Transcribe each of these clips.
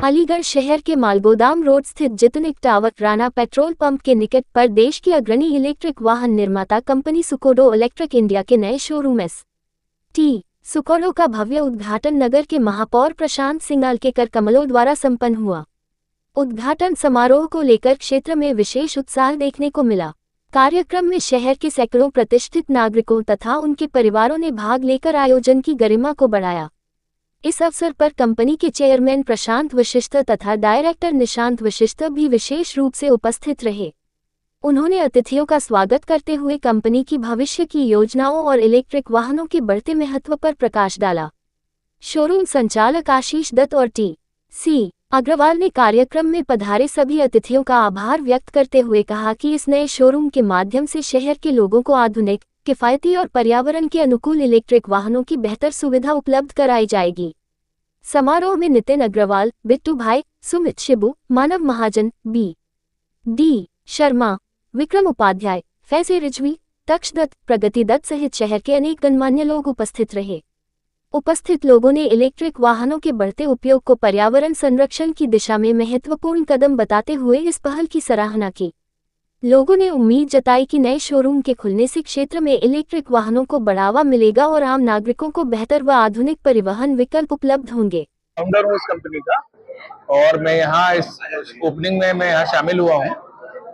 अलीगढ़ शहर के मालगोदाम रोड स्थित जितुनिक टावर राणा पेट्रोल पंप के निकट पर देश की अग्रणी इलेक्ट्रिक वाहन निर्माता कंपनी सुकोडो इलेक्ट्रिक इंडिया के नए शोरूम एस.टी. सुकोडो का भव्य उद्घाटन नगर के महापौर प्रशांत सिंगाल के कर कमलों द्वारा संपन्न हुआ। उद्घाटन समारोह को लेकर क्षेत्र में विशेष उत्साह देखने को मिला। कार्यक्रम में शहर के सैकड़ों प्रतिष्ठित नागरिकों तथा उनके परिवारों ने भाग लेकर आयोजन की गरिमा को बढ़ाया। इस अवसर पर कंपनी के चेयरमैन प्रशांत वशिष्ठ तथा डायरेक्टर निशांत वशिष्ठ भी विशेष रूप से उपस्थित रहे। उन्होंने अतिथियों का स्वागत करते हुए कंपनी की भविष्य की योजनाओं और इलेक्ट्रिक वाहनों के बढ़ते महत्व पर प्रकाश डाला। शोरूम संचालक आशीष दत्त और टी.सी. अग्रवाल ने कार्यक्रम में पधारे सभी अतिथियों का आभार व्यक्त करते हुए कहा कि इस नए शोरूम के माध्यम से शहर के लोगों को आधुनिक, किफायती और पर्यावरण के अनुकूल इलेक्ट्रिक वाहनों की बेहतर सुविधा उपलब्ध कराई जाएगी। समारोह में नितिन अग्रवाल, बिट्टू भाई, सुमित शिबू, मानव महाजन, बी.डी. शर्मा, विक्रम उपाध्याय, फैज़े रिजवी, तक्ष दत्त, प्रगति दत्त सहित शहर के अनेक गणमान्य लोग उपस्थित रहे। उपस्थित लोगों ने इलेक्ट्रिक वाहनों के बढ़ते उपयोग को पर्यावरण संरक्षण की दिशा में महत्वपूर्ण कदम बताते हुए इस पहल की सराहना की। लोगों ने उम्मीद जताई कि नए शोरूम के खुलने से क्षेत्र में इलेक्ट्रिक वाहनों को बढ़ावा मिलेगा और आम नागरिकों को बेहतर व आधुनिक परिवहन विकल्प उपलब्ध होंगे। फाउंडर हूँ इस कंपनी का और मैं यहाँ इस ओपनिंग में मैं यहाँ शामिल हुआ हूँ।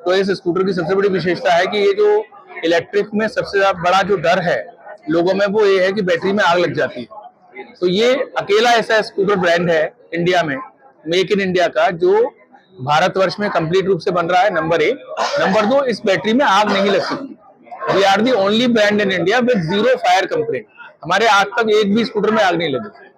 तो इस स्कूटर की सबसे बड़ी विशेषता है कि ये जो इलेक्ट्रिक में सबसे बड़ा जो डर है लोगों में वो ये है कि बैटरी में आग लग जाती है। तो ये अकेला ऐसा स्कूटर ब्रांड है इंडिया में, मेक इन इंडिया का, जो भारतवर्ष में कंप्लीट रूप से बन रहा है। नंबर 1। नंबर 2, इस बैटरी में आग नहीं लग सकती। We are the only brand in India with 0 fire complaint. हमारे आज तक एक भी स्कूटर में आग नहीं लगी।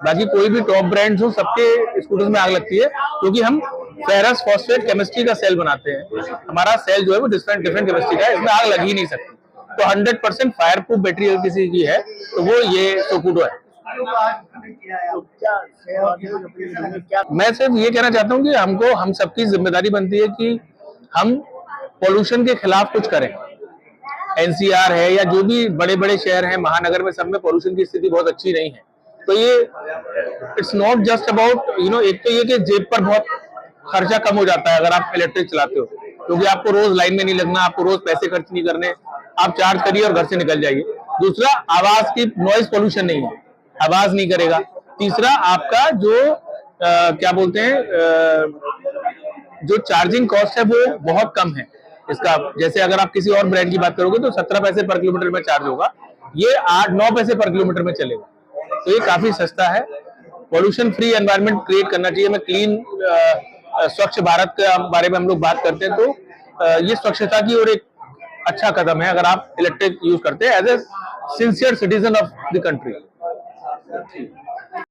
बाकी कोई भी टॉप ब्रांड्स हो सबके स्कूटर में आग लगती है, क्योंकि हम फेरस फॉस्फेट केमिस्ट्री का सेल बनाते हैं। हमारा सेल जो है वो डिफरेंट केमिस्ट्री का है, इसमें आग लग ही नहीं सकती। तो 100% फायर प्रूफ बैटरी अगर किसी की है तो वो ये सुकोडो है। मैं सिर्फ ये कहना चाहता हूँ कि हम सबकी जिम्मेदारी बनती है कि हम पोल्यूशन के खिलाफ कुछ करें। एनसीआर है या जो भी बड़े बड़े शहर हैं, महानगर में, सब में पोल्यूशन की स्थिति बहुत अच्छी नहीं है। तो ये इट्स नॉट जस्ट अबाउट एक तो ये कि जेब पर बहुत खर्चा कम हो जाता है अगर आप इलेक्ट्रिक चलाते हो, क्योंकि आपको रोज लाइन में नहीं लगना, आपको रोज पैसे खर्च नहीं करने, आप चार्ज करिए और घर से निकल जाइए। दूसरा, आवाज की नॉइज पोल्यूशन नहीं है, आवाज नहीं करेगा। तीसरा, आपका जो क्या बोलते हैं जो चार्जिंग कॉस्ट है वो बहुत कम है इसका। जैसे अगर आप किसी और ब्रांड की बात करोगे तो 17 पैसे पर किलोमीटर में चार्ज होगा, ये 8-9 पैसे पर किलोमीटर में चलेगा। तो ये काफी सस्ता है। पॉल्यूशन फ्री एनवायरनमेंट क्रिएट करना चाहिए। मैं क्लीन स्वच्छ भारत के बारे में हम लोग बात करते हैं, तो ये स्वच्छता की ओर एक अच्छा कदम है अगर आप इलेक्ट्रिक यूज करते हैं as a sincere citizen of the country.